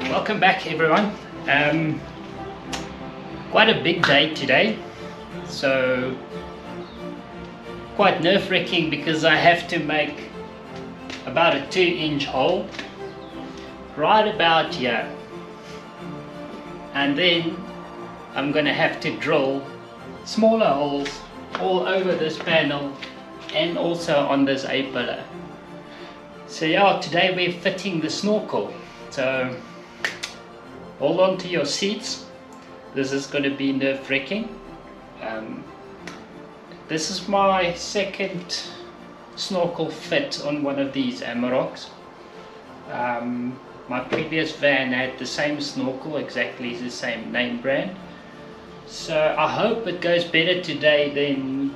Welcome back everyone. Quite a big day today, so quite nerve-wracking because I have to make about a 2-inch hole right about here, and then I'm gonna have to drill smaller holes all over this panel and also on this A-pillar. So yeah, today we're fitting the snorkel, so hold on to your seats. This is going to be nerve-wracking. This is my second snorkel fit on one of these Amaroks. My previous van had the same snorkel, exactly the same name brand. So I hope it goes better today than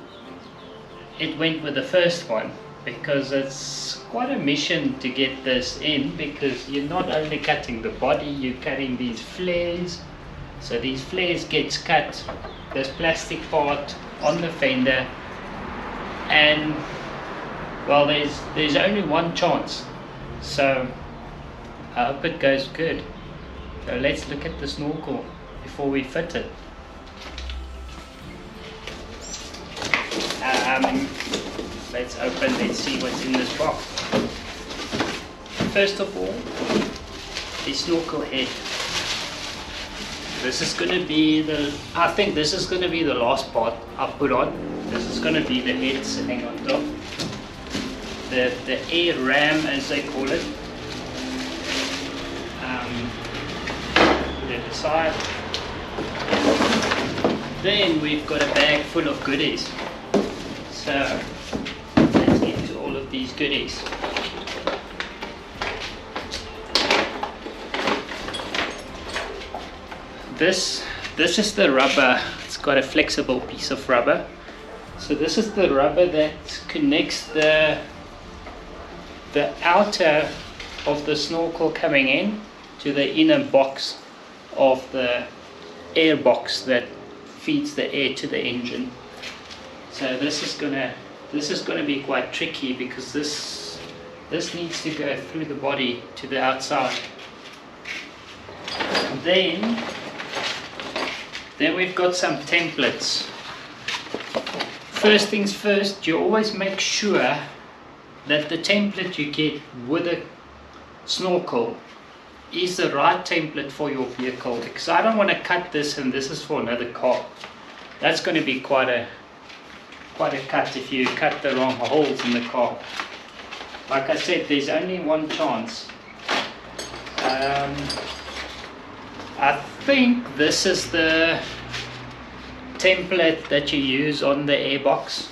it went with the first one, because it's quite a mission to get this in, because you're not only cutting the body, you're cutting these flares. So these flares gets cut, this plastic part on the fender, and well, there's only one chance, so I hope it goes good. So let's look at the snorkel before we fit it. Let's open, let's see what's in this box. First of all, the snorkel head. This is going to be I think this is going to be the last part I put on. This is going to be the head sitting on top. The air ram, as they call it. Put it aside. Then we've got a bag full of goodies. So let's get to all of these goodies. This is the rubber. It's got a flexible piece of rubber. So this is the rubber that connects the outer of the snorkel coming in to the inner box of the air box that feeds the air to the engine. So this is gonna be quite tricky, because this needs to go through the body to the outside. Then we've got some templates. First things first, you always make sure that the template you get with a snorkel is the right template for your vehicle, because I don't want to cut this and this is for another car. That's going to be quite a cut if you cut the wrong holes in the car. Like I said, there's only one chance. I think this is the template that you use on the airbox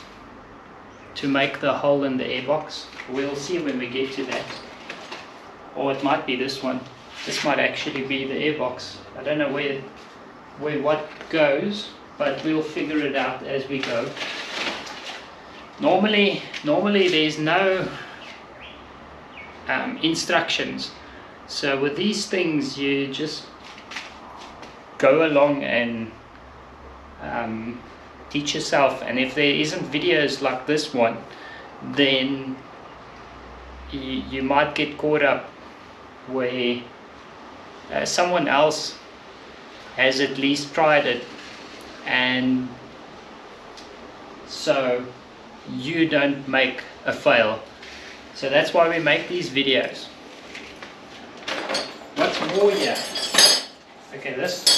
to make the hole in the airbox. We'll see when we get to that. Or it might be this one. This might actually be the airbox. I don't know where what goes, but we'll figure it out as we go. Normally there's no instructions. So with these things, you just go along and teach yourself, and if there isn't videos like this one, then you might get caught up where someone else has at least tried it, and so you don't make a fail. So that's why we make these videos. What's more here? Okay, this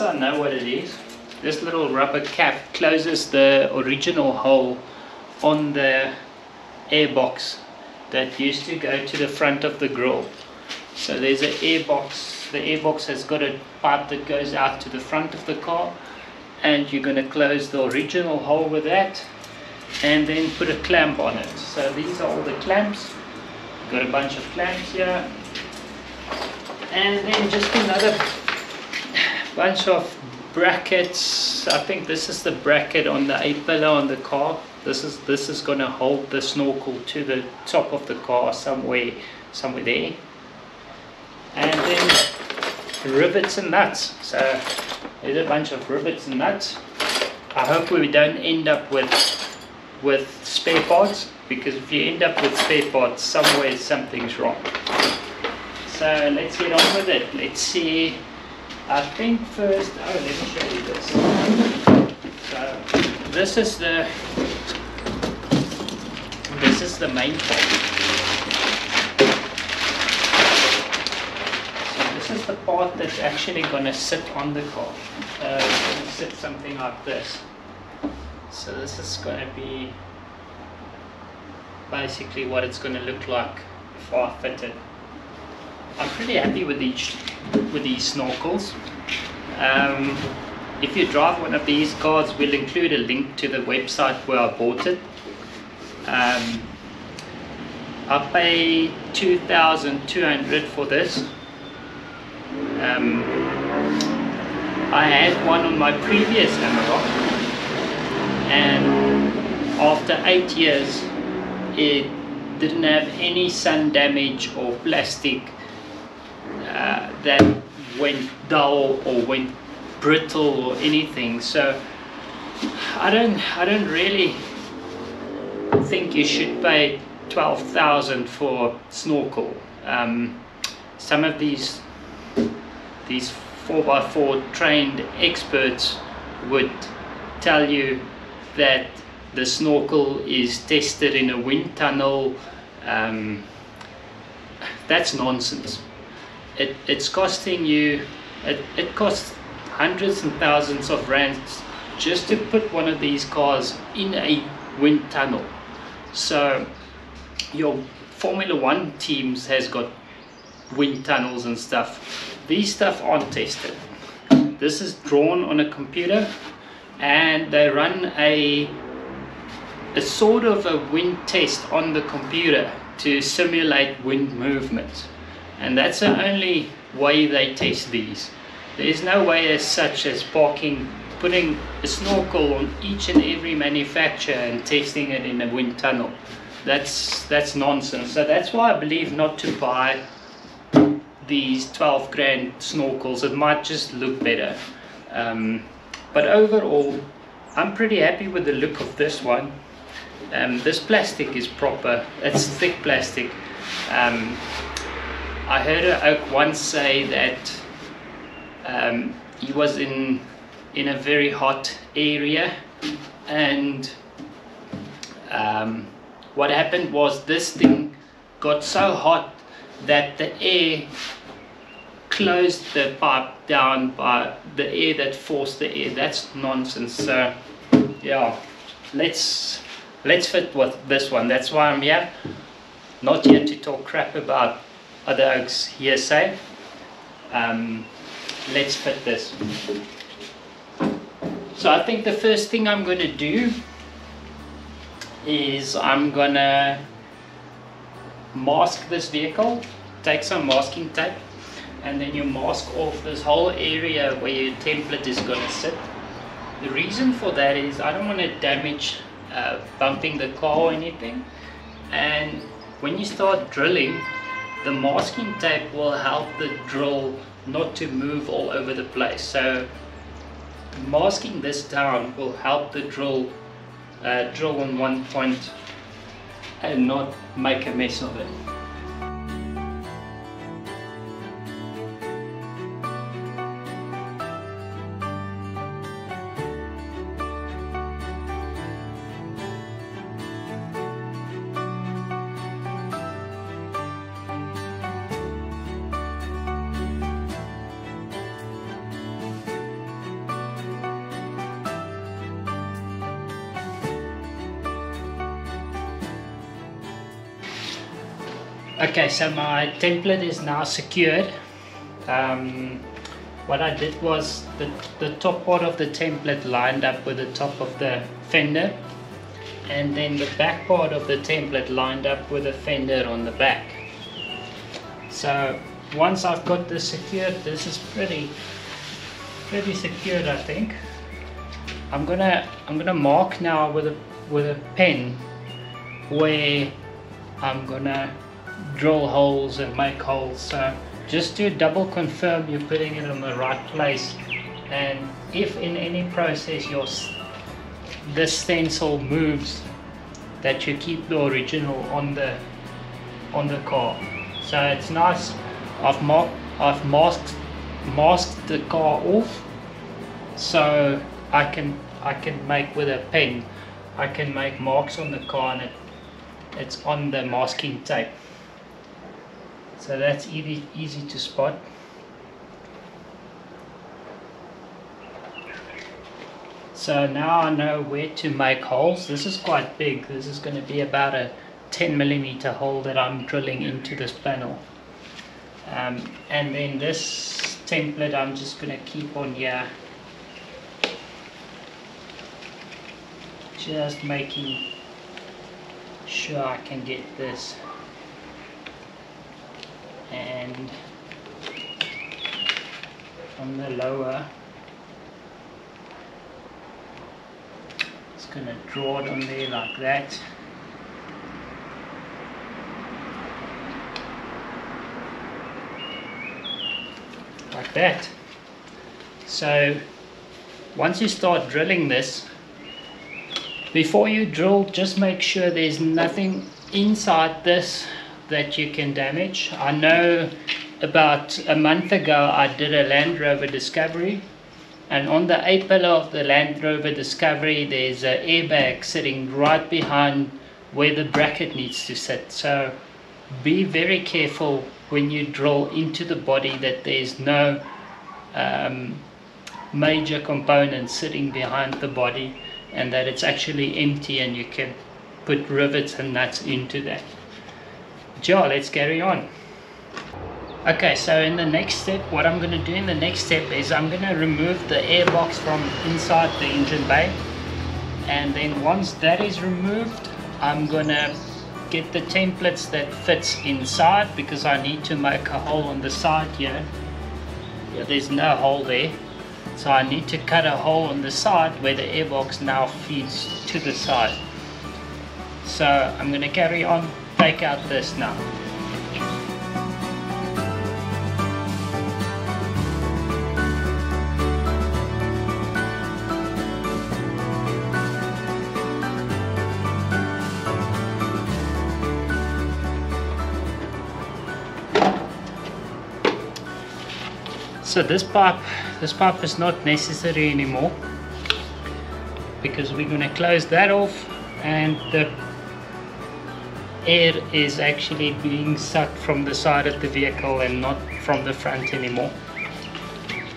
I know what it is. This little rubber cap closes the original hole on the airbox that used to go to the front of the grille. So there's an airbox. The airbox has got a pipe that goes out to the front of the car, and you're going to close the original hole with that and then put a clamp on it. So these are all the clamps. Got a bunch of clamps here, and then just another bunch of brackets. I think this is the bracket on the A-pillar on the car. This is going to hold the snorkel to the top of the car somewhere there. And then rivets and nuts. So there's a bunch of rivets and nuts. I hope we don't end up with with spare parts, because if you end up with spare parts somewhere, something's wrong. So let's get on with it. Let's see. I think first, let me show you this. So this is the main part. So this is the part that's actually going to sit on the car. It's going to sit something like this. So this is going to be basically what it's going to look like if I fit it. I'm pretty happy with these snorkels. If you drive one of these cars, we'll include a link to the website where I bought it. I paid $2,200 for this. I had one on my previous Amarok, and after 8 years it didn't have any sun damage or plastic that went dull or went brittle or anything. So I don't really think you should pay $12,000 for snorkel. Some of these 4x4 trained experts would tell you that the snorkel is tested in a wind tunnel. That's nonsense. It's costing you, it costs hundreds and thousands of rands just to put one of these cars in a wind tunnel. So your Formula 1 teams has got wind tunnels and stuff. These stuff aren't tested. This is drawn on a computer, and they run a sort of a wind test on the computer to simulate wind movement, and that's the only way they test these. There is no way as such as putting a snorkel on each and every manufacturer and testing it in a wind tunnel. That's nonsense. So that's why I believe not to buy these 12 grand snorkels. It might just look better, but overall I'm pretty happy with the look of this one. This plastic is proper. It's thick plastic. I heard an oak once say that he was in a very hot area, and what happened was this thing got so hot that the air closed the pipe down by the air that forced the air. That's nonsense. So yeah, let's fit with this one. That's why I'm here, not here to talk crap about other oaks hearsay. Let's fit this. So I think the first thing I'm going to do is I'm going to mask this vehicle. Take some masking tape, and then you mask off this whole area where your template is going to sit. The reason for that is I don't want to damage bumping the car or anything, and when you start drilling, the masking tape will help the drill not to move all over the place. So masking this down will help the drill on one point and not make a mess of it. Okay, so my template is now secured. What I did was the top part of the template lined up with the top of the fender, and then the back part of the template lined up with the fender on the back. So once I've got this secured, this is pretty secured, I think. I'm gonna mark now with a pen where I'm gonna drill holes and make holes. So just to double confirm you're putting it in the right place, and if in any process this stencil moves, that you keep the original on the car. So it's nice. I've masked the car off, so I can make with a pen, I can make marks on the car, and it's on the masking tape, so that's easy to spot. So now I know where to make holes. This is quite big. This is going to be about a 10mm hole that I'm drilling into this panel. And then this template I'm just going to keep on here. Just making sure I can get this. And from the lower, just going to draw it on there like that. Like that. So once you start drilling this, before you drill, just make sure there's nothing inside this that you can damage. I know about a month ago I did a Land Rover Discovery, and on the A-pillar of the Land Rover Discovery there's an airbag sitting right behind where the bracket needs to sit. So be very careful when you drill into the body that there's no major components sitting behind the body, and that it's actually empty and you can put rivets and nuts into that. Yeah, let's carry on. Okay, so in the next step, what I'm going to do in the next step is I'm going to remove the airbox from inside the engine bay, and then once that is removed, I'm going to get the templates that fits inside, because I need to make a hole on the side here. Yeah, there's no hole there, so I need to cut a hole on the side where the airbox now feeds to the side. So I'm going to carry on, take out this now. So this pipe is not necessary anymore, because we're going to close that off, and the air is actually being sucked from the side of the vehicle and not from the front anymore.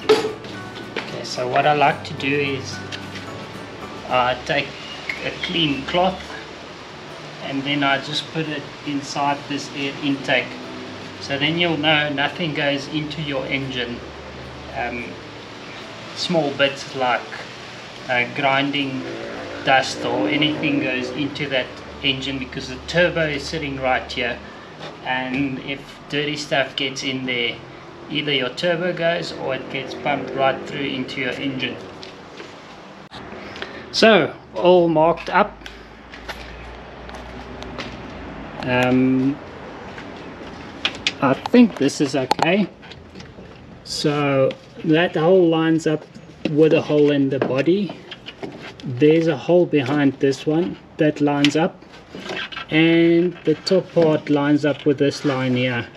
Okay, so what I like to do is take a clean cloth, and then I just put it inside this air intake, so then you'll know nothing goes into your engine. Small bits like grinding dust or anything goes into that engine, because the turbo is sitting right here, and if dirty stuff gets in there, either your turbo goes or it gets pumped right through into your engine. So all marked up. I think this is okay. So that hole lines up with a hole in the body. There's a hole behind this one that lines up, and the top part lines up with this line here.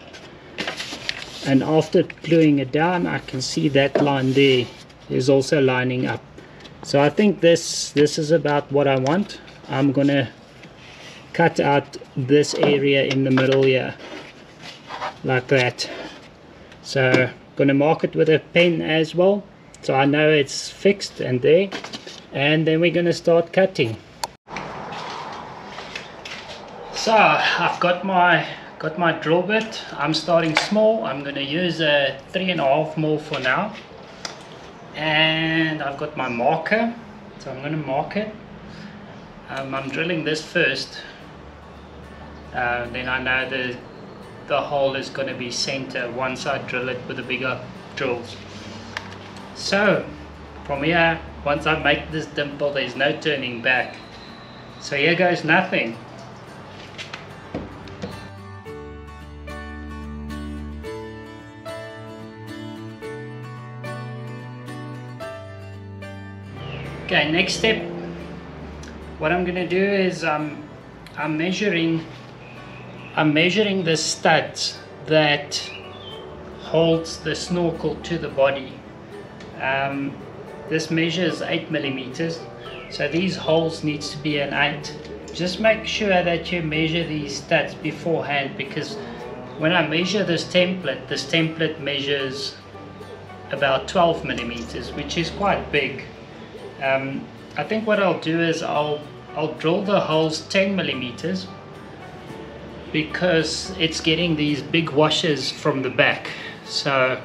And after gluing it down, I can see that line there is also lining up. So I think this is about what I want. I'm gonna cut out this area in the middle here like that. So gonna mark it with a pen as well, so I know it's fixed and there, and then we're gonna start cutting. So I've got my drill bit. I'm starting small. I'm gonna use a 3.5mm for now, and I've got my marker, so I'm gonna mark it. I'm drilling this first, then I know the hole is going to be center once I drill it with the bigger drills. So from here, once I make this dimple, there's no turning back. So here goes nothing. Okay, next step, what I'm going to do is I'm I'm measuring the studs that holds the snorkel to the body. This measures 8 millimeters, so these holes needs to be an 8. Just make sure that you measure these studs beforehand, because when I measure this template measures about 12 millimeters, which is quite big. I think what I'll do is I'll drill the holes 10 millimeters, because it's getting these big washers from the back. So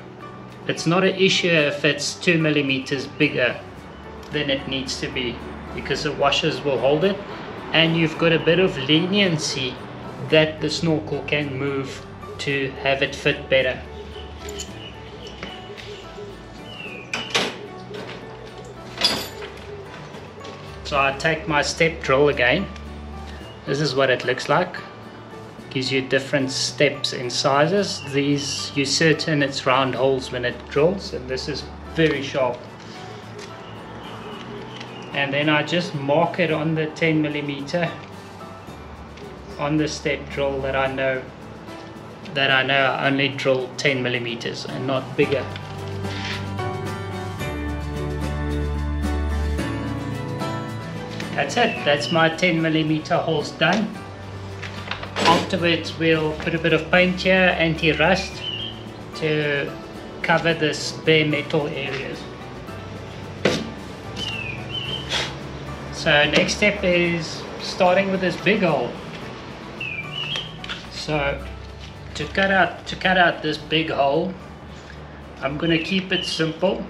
it's not an issue if it's 2 millimeters bigger than it needs to be, because the washers will hold it, and you've got a bit of leniency that the snorkel can move to have it fit better. So I take my step drill again. This is what it looks like. Gives you different steps in sizes. These, you're certain it's round holes when it drills, and this is very sharp. And then I just mark it on the 10 millimeter on the step drill that I know I only drill 10 millimeters and not bigger. That's it, that's my 10 millimeter holes done. Afterwards we'll put a bit of paint here, anti-rust, to cover this bare metal areas. So next step is starting with this big hole. So to cut out this big hole, I'm going to keep it simple.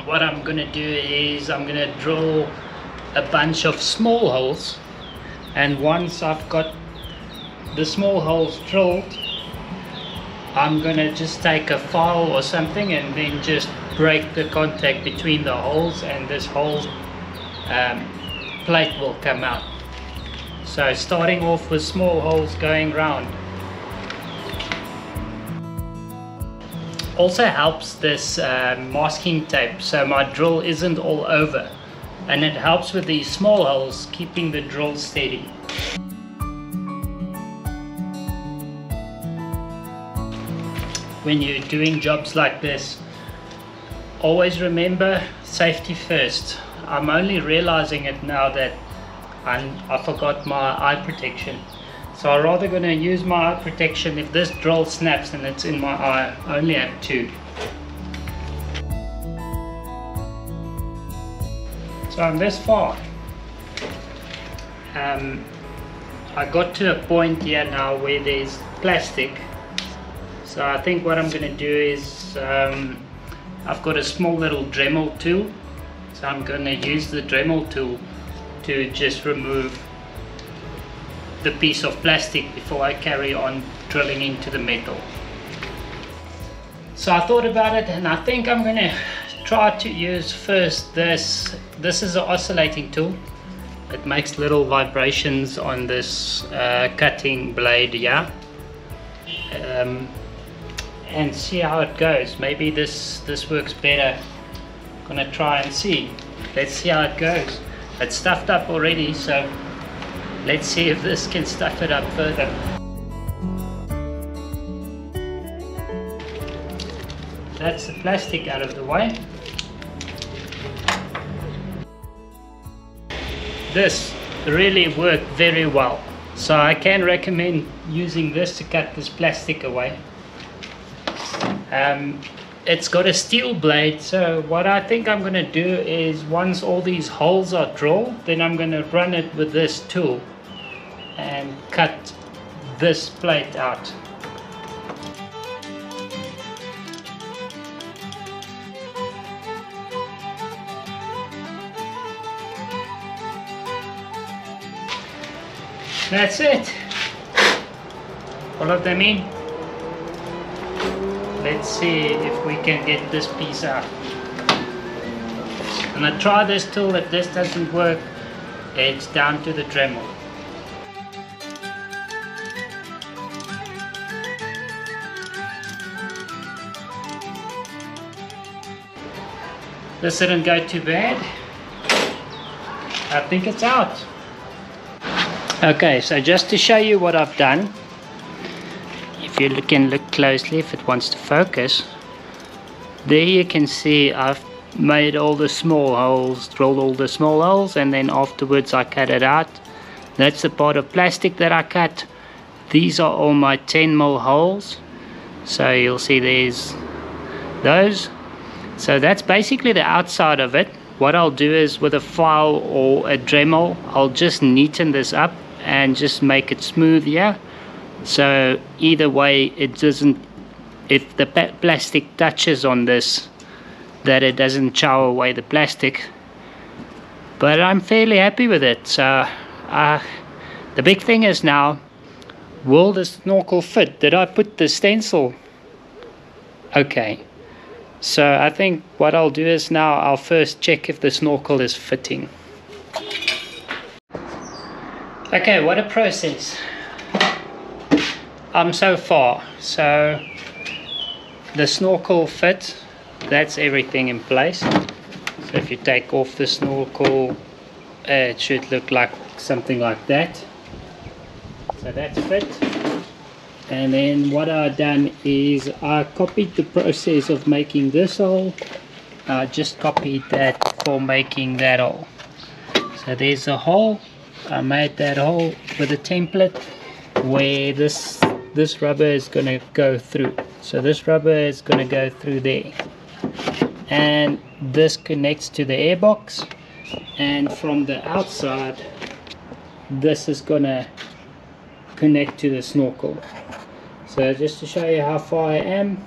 What I'm going to do is I'm going to drill a bunch of small holes, and once I've got the small holes drilled, I'm going to just take a file or something and then just break the contact between the holes, and this whole plate will come out. So starting off with small holes going round. Also helps this masking tape, so my drill isn't all over, and it helps with these small holes keeping the drill steady. When you're doing jobs like this, always remember safety first. I'm only realizing it now that I forgot my eye protection. So I'm rather going to use my eye protection. If this drill snaps and it's in my eye, I only have 2. So I'm this far. I got to a point here now where there's plastic. So I think what I'm going to do is I've got a small little Dremel tool. So I'm going to use the Dremel tool to just remove the piece of plastic before I carry on drilling into the metal. So I thought about it, and I think I'm going to try to use first this. This is an oscillating tool. It makes little vibrations on this cutting blade here, and see how it goes. Maybe this works better. I'm gonna try and see. Let's see how it goes. It's stuffed up already, so let's see if this can stuff it up further. That's the plastic out of the way. This really worked very well, so I can recommend using this to cut this plastic away. It's got a steel blade, so what I think I'm going to do is once all these holes are drilled, then I'm going to run it with this tool and cut this plate out. That's it. Follow them in. Let's see if we can get this piece out. I'm gonna try this tool. If this doesn't work, it's down to the Dremel. This didn't go too bad. I think it's out. Okay, so just to show you what I've done, if you can look closely, if it wants to focus, there you can see I've made all the small holes, drilled all the small holes, and then afterwards I cut it out. That's the part of plastic that I cut. These are all my 10mm holes, so you'll see there's those. So that's basically the outside of it. What I'll do is with a file or a Dremel, I'll just neaten this up and just make it smooth here. So either way, it doesn't, if the plastic touches on this, that it doesn't chow away the plastic. But I'm fairly happy with it. So the big thing is now, will the snorkel fit? Did I put the stencil? Okay. So I think what I'll do is now I'll first check if the snorkel is fitting. Okay, what a process. So far. So the snorkel fit, that's everything in place. So if you take off the snorkel, it should look like something like that. So that's fit. And then what I've done is I copied the process of making this hole. I just copied that for making that hole. So there's a hole. I made that hole with a template where this rubber is going to go through. So this rubber is going to go through there. And this connects to the airbox. And from the outside, this is going to connect to the snorkel. So just to show you how far I am,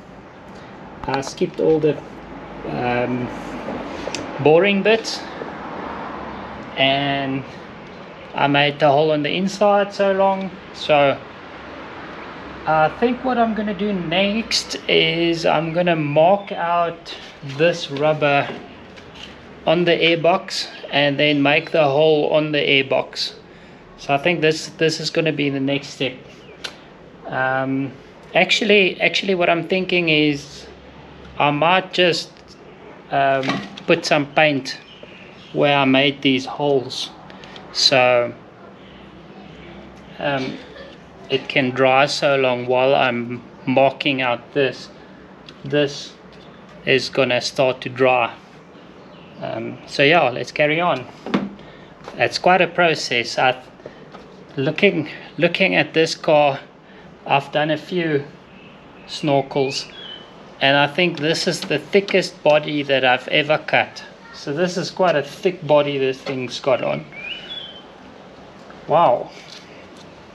I skipped all the boring bits, and I made the hole on the inside so long. So I think what I'm going to do next is I'm going to mark out this rubber on the airbox and then make the hole on the airbox. So I think this is going to be the next step. Actually what I'm thinking is I might just put some paint where I made these holes, so it can dry so long while I'm marking out this is gonna start to dry. So yeah, let's carry on. It's quite a process. Looking at this car, I've done a few snorkels, and I think this is the thickest body that I've ever cut. So this is quite a thick body this thing's got on. Wow.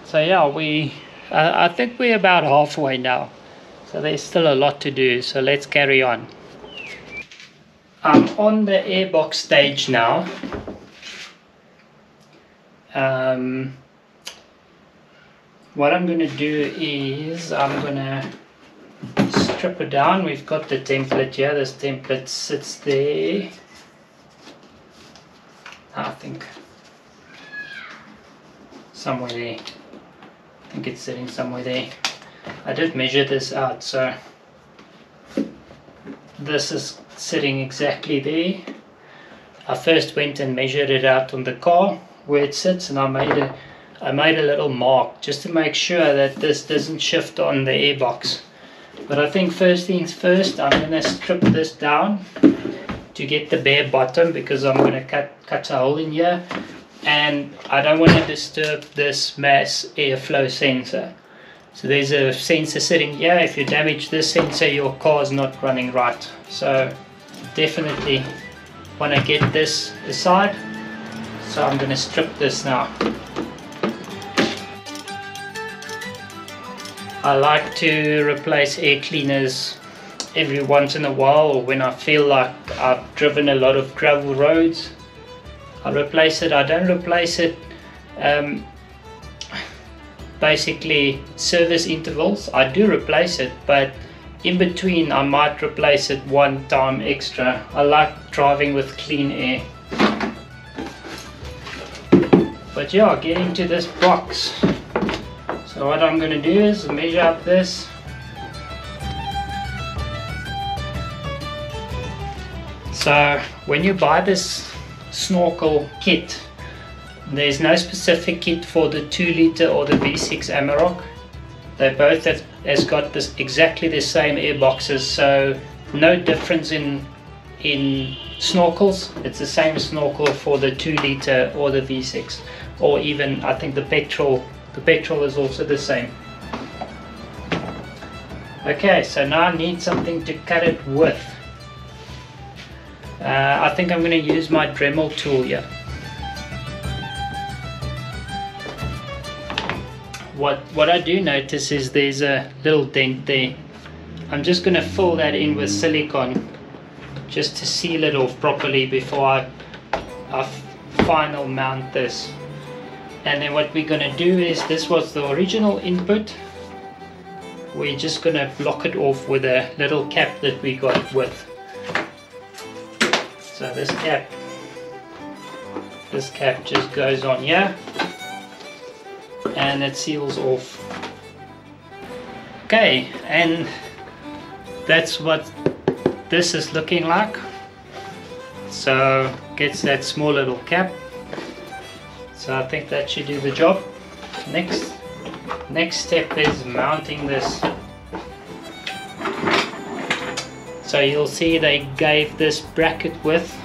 So yeah, I think we're about halfway now. So there's still a lot to do, so let's carry on. I'm on the airbox stage now. What I'm going to do is I'm going to strip it down. We've got the template here. This template sits there. I think somewhere there. I think it's sitting somewhere there. I did measure this out, so this is sitting exactly there. I first went and measured it out on the car where it sits, and I made a little mark just to make sure that this doesn't shift on the airbox. But I think first things first, I'm going to strip this down to get the bare bottom, because I'm going to cut a hole in here, and I don't want to disturb this mass airflow sensor. So there's a sensor sitting here. If you damage this sensor, your car is not running right. So definitely want to get this aside. So I'm going to strip this now. I like to replace air cleaners every once in a while, or when I feel like I've driven a lot of gravel roads. I replace it. I don't replace it basically service intervals. I do replace it, but in between I might replace it one time extra. I like driving with clean air. But yeah, getting to this box. So what I'm going to do is measure up this. So when you buy this snorkel kit, There's no specific kit for the 2 liter or the V6 Amarok. They both has got this exactly the same air boxes, so no difference in snorkels. It's the same snorkel for the 2 liter or the V6, or even I think the petrol is also the same. Okay, so now I need something to cut it with. I think I'm going to use my Dremel tool here. What I do notice is there's a little dent there. I'm just going to fill that in with silicone just to seal it off properly before I final mount this. And then what we're going to do is, this was the original input. We're just going to block it off with a little cap that we got with. So this cap just goes on here and it seals off. Okay, and that's what this is looking like. So gets that small little cap. So I think that should do the job. Next step is mounting this. So you'll see they gave this bracket width.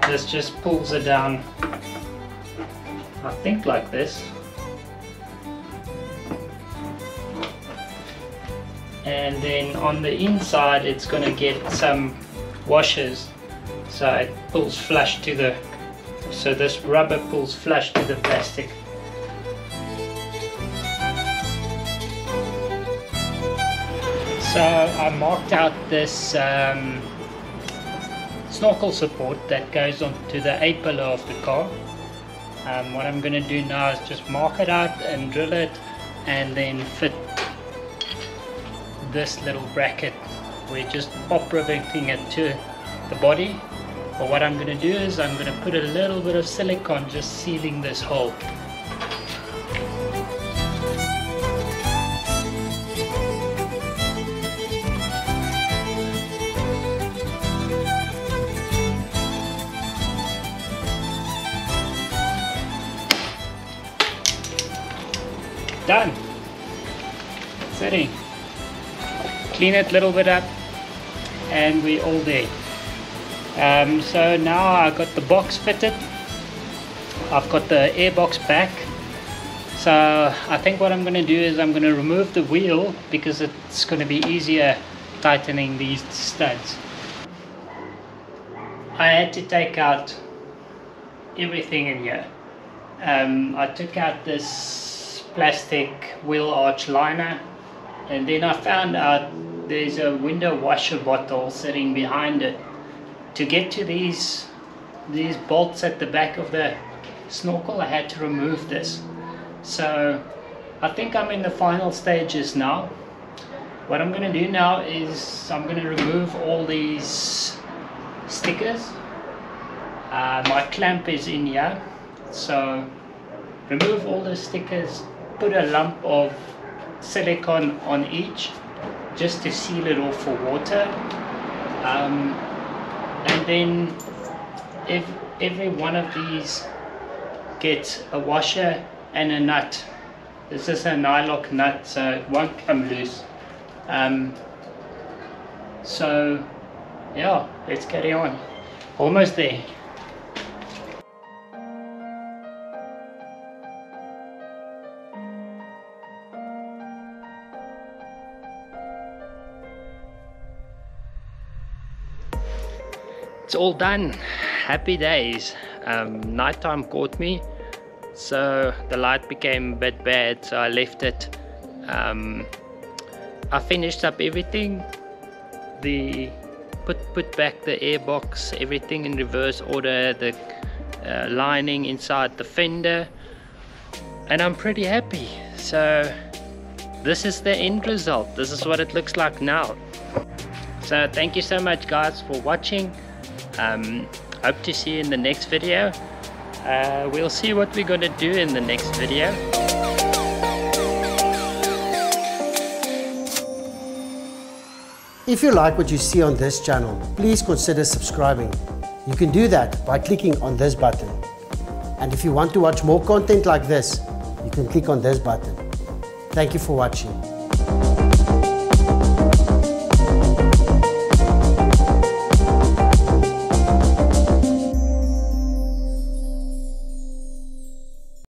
This just pulls it down, I think like this. And then on the inside it's going to get some washers. So it pulls flush to the, so this rubber pulls flush to the plastic. So I marked out this snorkel support that goes onto the A-pillar of the car. What I'm going to do now is just mark it out and drill it, and then fit this little bracket. We're just pop riveting it to the body. But what I'm going to do is I'm going to put a little bit of silicone just sealing this hole. Done. Setting. Clean it a little bit up and we're all there. So now I've got the box fitted. I've got the air box back. So I think what I'm going to do is I'm going to remove the wheel because it's going to be easier tightening these studs. I had to take out everything in here. I took out this plastic wheel arch liner, and then I found out there's a window washer bottle sitting behind it. To get to these bolts at the back of the snorkel, I had to remove this. So I think I'm in the final stages now. What I'm going to do now is I'm going to remove all these stickers. My clamp is in here, so remove all the stickers, put a lump of silicone on each just to seal it off for water, and then if every one of these gets a washer and a nut. This is a nylock nut, so it won't come loose. So yeah, let's carry on. Almost there. It's all done. Happy days. Nighttime caught me, so the light became a bit bad, so I left it. I finished up everything, put back the airbox, everything in reverse order, the lining inside the fender, and I'm pretty happy. So this is the end result. This is what it looks like now. So thank you so much guys for watching. Hope to see you in the next video. We'll see what we're gonna do in the next video. If you like what you see on this channel, please consider subscribing. You can do that by clicking on this button. And if you want to watch more content like this, you can click on this button. Thank you for watching.